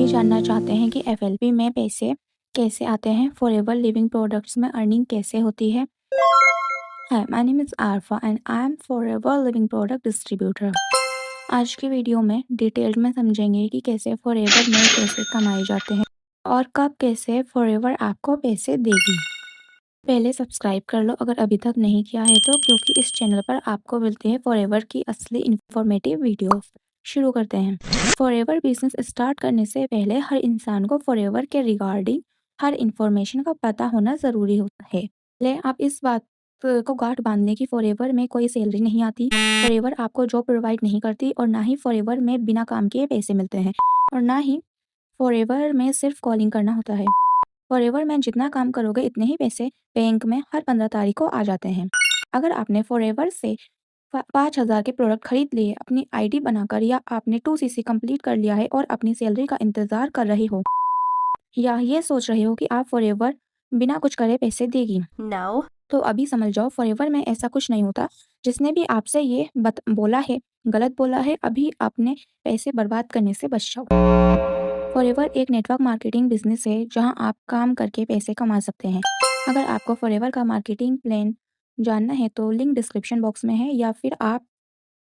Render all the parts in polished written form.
जानना चाहते हैं कि एफएलपी में पैसे कैसे आते हैं, फॉरएवर लिविंग प्रोडक्ट्स में अर्निंग कैसे होती है। Hi, my name is Arfa and I am Forever Living product distributor. आज की वीडियो में डिटेल में समझेंगे कि कैसे फॉरएवर में पैसे कमाए जाते हैं और कब कैसे फॉरएवर आपको पैसे देगी। पहले सब्सक्राइब कर लो अगर अभी तक नहीं किया है तो, क्योंकि इस चैनल पर आपको मिलती है फॉरएवर की असली इंफॉर्मेटिव वीडियोस। शुरू करते हैं। फॉरएवर बिजनेस स्टार्ट करने से पहले हर इंसान को फॉरएवर के रिगार्डिंग हर इंफॉर्मेशन का पता होना ज़रूरी होता है। पहले आप इस बात को गांठ बांध लें कि फॉरएवर में कोई सैलरी नहीं आती, फॉरएवर आपको जॉब प्रोवाइड नहीं करती और ना ही फॉरएवर में बिना काम किए पैसे मिलते हैं और ना ही फॉरएवर में सिर्फ कॉलिंग करना होता है। फॉरएवर में जितना काम करोगे इतने ही पैसे बैंक में हर 15 तारीख को आ जाते हैं। अगर आपने फॉरएवर से 5,000 के प्रोडक्ट खरीद लिए, अपनी आईडी बनाकर, या आपने 2cc कंप्लीट कर लिया है और अपनी सैलरी का इंतजार कर रहे हो, या ये सोच रहे हो कि आप फॉरएवर बिना कुछ करे पैसे देगी, No. तो अभी समझ जाओ फॉरएवर में ऐसा कुछ नहीं होता। जिसने भी आपसे ये बोला है, गलत बोला है, अभी अपने पैसे बर्बाद करने से बच जाओ। फॉरएवर एक नेटवर्क मार्केटिंग बिजनेस है जहां आप काम करके पैसे कमा सकते हैं। अगर आपको फॉरएवर का मार्केटिंग प्लान जानना है तो लिंक डिस्क्रिप्शन बॉक्स में है, या फिर आप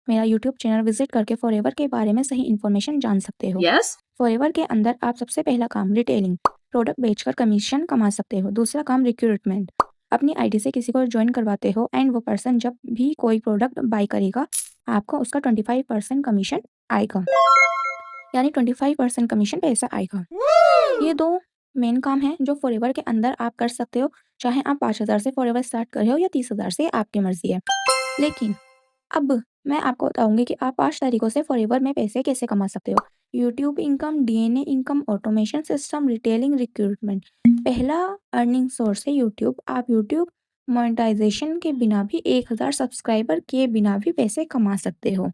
मेरा यूट्यूब चैनल विजिट करके फॉरएवर के बारे में सही इन्फॉर्मेशन जान सकते हो। Yes. फॉरएवर के अंदर आप सबसे पहला काम रिटेलिंग, प्रोडक्ट बेचकर कमीशन कमा सकते हो। दूसरा काम रिक्रूटमेंट, अपनी आईडी से किसी को ज्वाइन करवाते हो एंड वो पर्सन जब भी कोई प्रोडक्ट बाय करेगा आपको उसका 25% कमीशन आएगा, यानी 25% कमीशन पैसा आएगा। ये दो मेन काम हैं जो फॉरएवर के अंदर आप कर सकते हो, चाहे आप 5,000 से फॉरएवर स्टार्ट कर रहे हो या 30,000 से, आपकी मर्जी है। लेकिन अब मैं आपको बताऊंगी कि आप 5 तरीकों से फॉरएवर में पैसे कैसे कमा सकते हो। YouTube income, DNA income, automation system, retailing, recruitment. पहला अर्निंग सोर्स है यूट्यूब। आप यूट्यूब मोनेटाइजेशन के बिना भी 1,000 सब्सक्राइबर के बिना भी पैसे कमा सकते हो।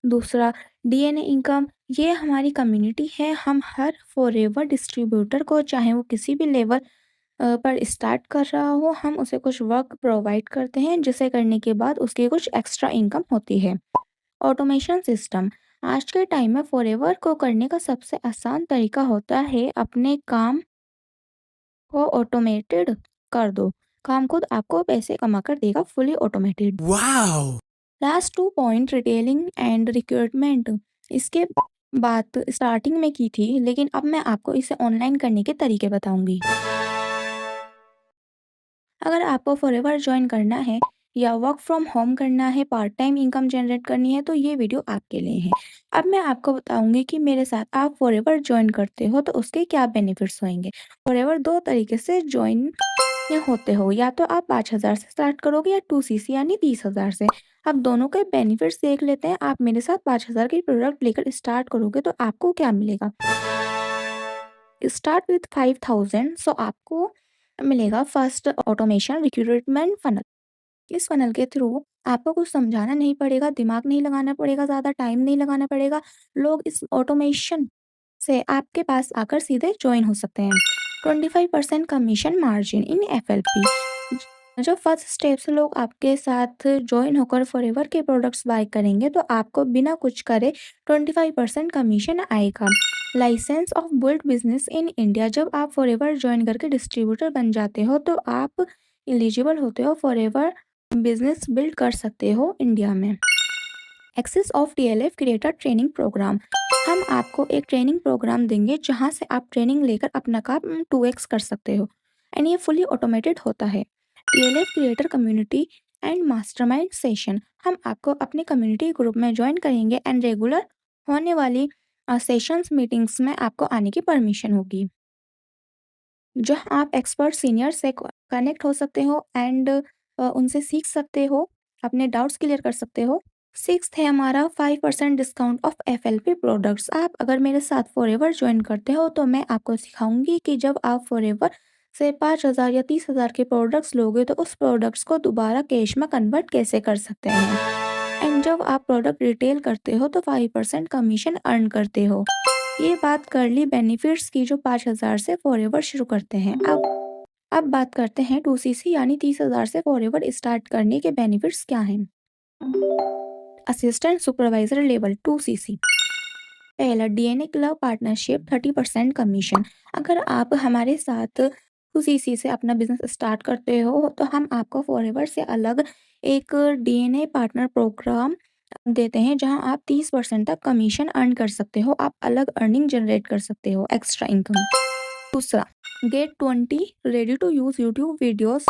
दूसरा डीएनए इनकम, ये हमारी कम्युनिटी है। हम हर फॉरएवर डिस्ट्रीब्यूटर को, चाहे वो किसी भी लेवल पर स्टार्ट कर रहा हो, हम उसे कुछ वर्क प्रोवाइड करते हैं जिसे करने के बाद उसकी कुछ एक्स्ट्रा इनकम होती है। ऑटोमेशन सिस्टम, आज के टाइम में फॉरएवर को करने का सबसे आसान तरीका होता है अपने काम को ऑटोमेटेड कर दो। काम खुद आपको पैसे कमा कर देगा, fully automated. Wow. Last 2 point retailing and recruitment, इसके बात स्टार्टिंग में की थी, लेकिन अब मैं आपको इसे ऑनलाइन करने के तरीके बताऊंगी। अगर आपको फॉरएवर ज्वाइन करना है या वर्क फ्रॉम होम करना है, पार्ट टाइम इनकम जनरेट करनी है, तो ये वीडियो आपके लिए है। अब मैं आपको बताऊंगी कि मेरे साथ आप फॉरएवर ज्वाइन करते हो तो उसके क्या बेनिफिट्स होंगे। फॉरएवर 2 तरीके से ज्वाइन होते हो, या तो आप 5,000 से स्टार्ट करोगे या 2cc यानी 30,000 से। अब दोनों के बेनिफिट्स देख लेते हैं। आप मेरे साथ 5,000 की प्रोडक्ट लेकर स्टार्ट करोगे तो आपको क्या मिलेगा। स्टार्ट विथ 5,000, सो आपको मिलेगा फर्स्ट ऑटोमेशन रिक्रूटमेंट फनल। इस फनल के थ्रू आपको कुछ समझाना नहीं पड़ेगा, दिमाग नहीं लगाना पड़ेगा, ज़्यादा टाइम नहीं लगाना पड़ेगा। लोग इस ऑटोमेशन से आपके पास आकर सीधे ज्वाइन हो सकते हैं। 25% कमीशन मार्जिन इन एफएलपी। जो फर्स्ट स्टेप से लोग आपके साथ ज्वाइन होकर फॉरएवर के प्रोडक्ट्स बाय करेंगे तो आपको बिना कुछ करे 25% कमीशन आएगा। Licence of build business in India, जब आप फॉरएवर ज्वाइन करके डिस्ट्रीब्यूटर बन जाते हो तो आप एलिजिबल होते हो, फॉरएवर बिजनेस बिल्ड कर सकते हो इंडिया में। Access of TLF creator training programme, हम आपको एक ट्रेनिंग प्रोग्राम देंगे जहां से आप ट्रेनिंग लेकर अपना काम 2x कर सकते हो एंड ये फुली ऑटोमेटेड होता है। TLF creator community and mastermind session, हम आपको अपने कम्युनिटी ग्रुप में ज्वाइन करेंगे एंड रेगुलर होने वाली सेशंस मीटिंग्स में आपको आने की परमिशन होगी, जहां आप एक्सपर्ट सीनियर से कनेक्ट हो सकते हो एंड उनसे सीख सकते हो, अपने डाउट्स क्लियर कर सकते हो। सिक्स्थ है हमारा 5% डिस्काउंट ऑफ एफएलपी प्रोडक्ट्स। आप अगर मेरे साथ फॉरएवर ज्वाइन करते हो तो मैं आपको सिखाऊंगी कि जब आप फॉरएवर से 5,000 या 30,000 के प्रोडक्ट्स लोगे तो उस प्रोडक्ट्स को दोबारा कैश में कन्वर्ट कैसे कर सकते हैं एंड जब आप प्रोडक्ट रिटेल करते हो तो 5% कमीशन अर्न करते हो। ये बात कर ली बेनिफिट्स की जो 5,000 से फॉरएवर शुरू करते हैं। अब बात करते हैं 2cc यानी 30,000 से फॉरएवर स्टार्ट करने के बेनिफिट्स क्या हैं। असिस्टेंट सुपरवाइजर लेवल 2cc, पहला डीएनए क्लब पार्टनरशिप 30% कमीशन। अगर आप हमारे साथ UCC से अपना बिज़नेस स्टार्ट करते हो तो हम आपको फॉरएवर से अलग एक डीएनए पार्टनर प्रोग्राम देते हैं जहां आप 30% तक कमीशन अर्न कर सकते हो। आप अलग अर्निंग जनरेट कर सकते हो, एक्स्ट्रा इनकम। दूसरा, get 20 ready to use YouTube videos.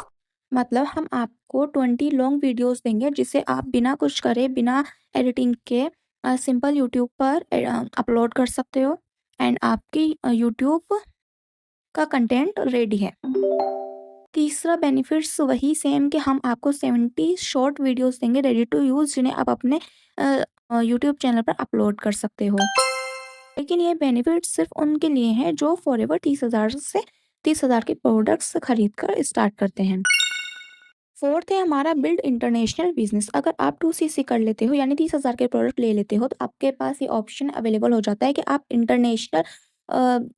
मतलब हम आपको 20 लॉन्ग वीडियोस देंगे जिसे आप बिना कुछ करे, बिना एडिटिंग के सिंपल यूट्यूब पर अपलोड कर सकते हो एंड आपकी यूट्यूब का कंटेंट रेडी है। तीसरा बेनिफिट्स वही सेम कि हम आपको 70 शॉर्ट वीडियोस देंगे रेडी टू यूज़ जिन्हें आप अपने यूट्यूब चैनल पर अपलोड कर सकते हो। लेकिन ये बेनिफिट्स सिर्फ उनके लिए हैं जो फॉरएवर 30,000 के प्रोडक्ट्स खरीद कर स्टार्ट करते हैं। फोर्थ है हमारा बिल्ड इंटरनेशनल बिजनेस। अगर आप 2CC कर लेते हो यानी 30,000 के प्रोडक्ट ले लेते हो तो आपके पास ये ऑप्शन अवेलेबल हो जाता है कि आप इंटरनेशनल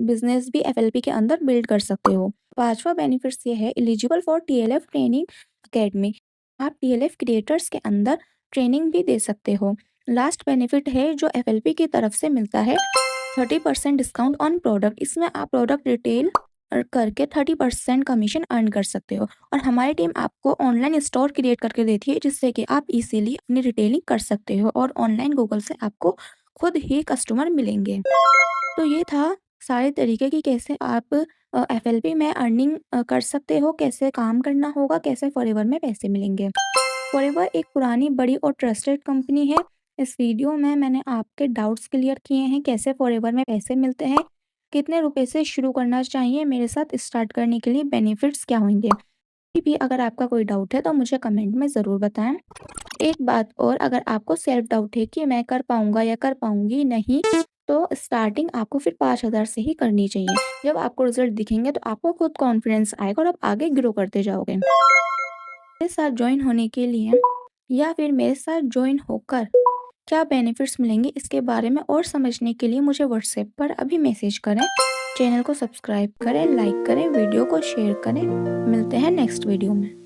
बिजनेस भी FLP के अंदर बिल्ड कर सकते हो। पांचवा बेनिफिट्स ये है eligible for TLF training academy. आप TLF क्रिएटर्स के अंदर ट्रेनिंग भी दे सकते हो। लास्ट बेनिफिट है जो FLP की तरफ से मिलता है 30% डिस्काउंट ऑन प्रोडक्ट। इसमें आप प्रोडक्ट रिटेल करके 30% कमीशन अर्न कर सकते हो और हमारी टीम आपको ऑनलाइन स्टोर क्रिएट करके देती है जिससे कि आप इजीली अपनी रिटेलिंग कर सकते हो और ऑनलाइन गूगल से आपको खुद ही कस्टमर मिलेंगे। तो ये था सारे तरीके कि कैसे आप FLP में अर्निंग कर सकते हो, कैसे काम करना होगा, कैसे फॉरएवर में पैसे मिलेंगे। फॉरएवर एक पुरानी, बड़ी और ट्रस्टेड कंपनी है। इस वीडियो में मैंने आपके डाउट्स क्लियर किए हैं, कैसे फॉरएवर में पैसे मिलते हैं, कितने रुपए से शुरू करना चाहिए मेरे साथ स्टार्ट करने के लिए, बेनिफिट्स क्या होंगे। अभी भी अगर आपका कोई डाउट है तो मुझे कमेंट में ज़रूर बताएं। एक बात और, अगर आपको सेल्फ डाउट है कि मैं कर पाऊंगा या कर पाऊंगी नहीं, तो स्टार्टिंग आपको फिर 5,000 से ही करनी चाहिए। जब आपको रिजल्ट दिखेंगे तो आपको खुद कॉन्फिडेंस आएगा और आप आगे ग्रो करते जाओगे। मेरे साथ ज्वाइन होने के लिए या फिर मेरे साथ ज्वाइन होकर क्या बेनिफिट्स मिलेंगे इसके बारे में और समझने के लिए मुझे व्हाट्सएप पर अभी मैसेज करें। चैनल को सब्सक्राइब करें, लाइक करें, वीडियो को शेयर करें। मिलते हैं नेक्स्ट वीडियो में।